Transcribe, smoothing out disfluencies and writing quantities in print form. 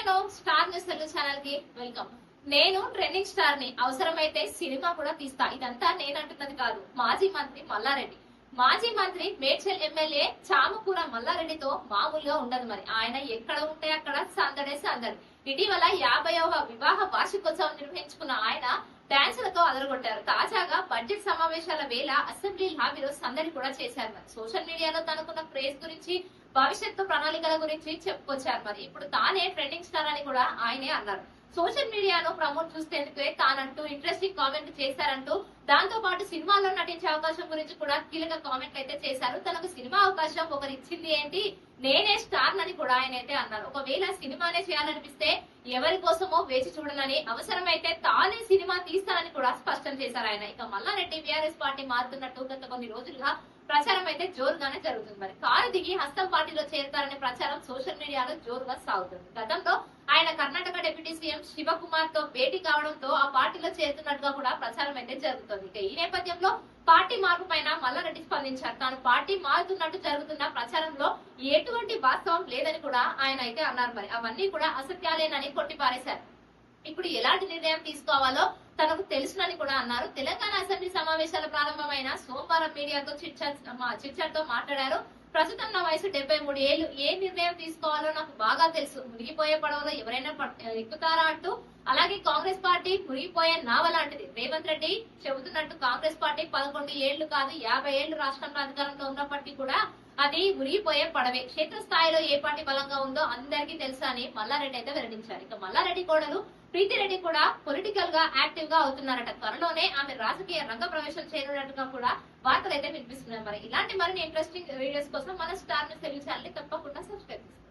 Hello star news Telugu channel కి welcome. నేను trending star ని, అవసరమైతే సినిమా కూడా తీస్తా. ఇదంతా నేనంటున్నది కాదు, మాజీ మంత్రి మల్లారెడ్డి. మాజీ మంత్రి మేడ్చల్ ఎమ్మెల్యే చామకూర మల్లారెడ్డితో మామూలుగా ఉండదు. మరి ఆయన ఎక్కడ ఉంటే అక్కడ సందడే సందడి. ఇటీవల 50వ వివాహ వార్షికోత్సవం నిర్వహించుకున్న ఆయన డాన్సులతో అదరగొట్టారు. తాజాగా బడ్జెట్ సమావేశాల వేళ అసెంబ్లీ హామీలో సందడి కూడా చేశారు. మరి సోషల్ మీడియాలో తనకున్న క్రేజ్ గురించి, భవిష్యత్తు ప్రణాళికల గురించి చెప్పుకొచ్చారు. మరి ఇప్పుడు తానే ట్రెండింగ్ స్టార్ అని కూడా ఆయనే అన్నారు. సోషల్ మీడియాను ప్రమోట్ చూసేందుకే తానంటూ ఇంట్రెస్టింగ్ కామెంట్ చేశారంటూ, దాంతో పాటు సినిమాలో నటించే అవకాశం గురించి కూడా కీలక కామెంట్లు అయితే చేశారు. తనకు సినిమా అవకాశం ఒకరు ఇచ్చింది ఏంటి, నేనే స్టార్ అని కూడా ఆయన అయితే అన్నారు. ఒకవేళ సినిమానే చేయాలనిపిస్తే ఎవరి కోసమో వేచి చూడనని, అవసరమైతే తానే సినిమా తీస్తానని కూడా స్పష్టం చేశారు ఆయన. ఇక మల్లారెడ్డి బీఆర్ఎస్ పార్టీ మారుతున్నట్టు గత కొన్ని రోజులుగా ప్రచారం అయితే జోరుగానే జరుగుతుంది. మరి కారు దిగి హస్తం పార్టీలో చేరుతారనే ప్రచారం సోషల్ మీడియాలో జోరుగా సాగుతుంది. గతంలో ఆయన కర్ణాటక డిప్యూటీ సీఎం శివకుమార్ తో భేటీ కావడంతో ఆ పార్టీలో చేరుతున్నట్టుగా కూడా ప్రచారం అయితే జరుగుతుంది. ఇక ఈ నేపథ్యంలో పార్టీ మార్పు పైన మల్లారెడ్డి స్పందించారు. తాను పార్టీ మారుతున్నట్టు జరుగుతున్న ప్రచారంలో ఎటువంటి వాస్తవం లేదని కూడా ఆయన అయితే అన్నారు. మరి అవన్నీ కూడా అసత్యాలేనని కొట్టిపారేశారు. ఇప్పుడు ఎలాంటి నిర్ణయం తీసుకోవాలో తనకు తెలుసునని కూడా అన్నారు. తెలంగాణ అసెంబ్లీ సమావేశాల ప్రారంభమైన సోమవారం మీడియాతో చిట్చాట్ తో మాట్లాడారు. ప్రస్తుతం నా వయసు 73 ఏళ్లు. ఏ నిర్ణయం తీసుకోవాలో నాకు బాగా తెలుసు. మునిగిపోయే పడవలో ఎవరైనా ఎక్కుతారా అంటూ, అలాగే కాంగ్రెస్ పార్టీ మునిగిపోయే నావ లాంటిది. రేవంత్ రెడ్డి చెబుతున్నట్టు కాంగ్రెస్ పార్టీ 11 ఏళ్లు కాదు 50 ఏళ్లు రాష్ట్రంలో అధికారంలో ఉన్నప్పటికీ కూడా అది మునిగిపోయే పడవే. క్షేత్రస్థాయిలో ఏ పార్టీ బలంగా ఉందో అందరికీ తెలుసా అని మల్లారెడ్డి అయితే వెల్లడించారు. ఇక మల్లారెడ్డి కోడలు ప్రీతిరెడ్డి కూడా పొలిటికల్ గా యాక్టివ్ గా అవుతున్నారట. త్వరలోనే ఆమె రాజకీయ రంగ ప్రవేశం చేయనున్నట్టుగా కూడా వార్తలు అయితే వినిపిస్తున్నాయి. మరి ఇలాంటి మరిన్ని ఇంట్రెస్టింగ్ వీడియోస్ కోసం మన స్టార్ న్యూస్ తెలుగు ఛానల్ ని తప్పకుండా సబ్స్క్రైబ్ చేసుకోండి.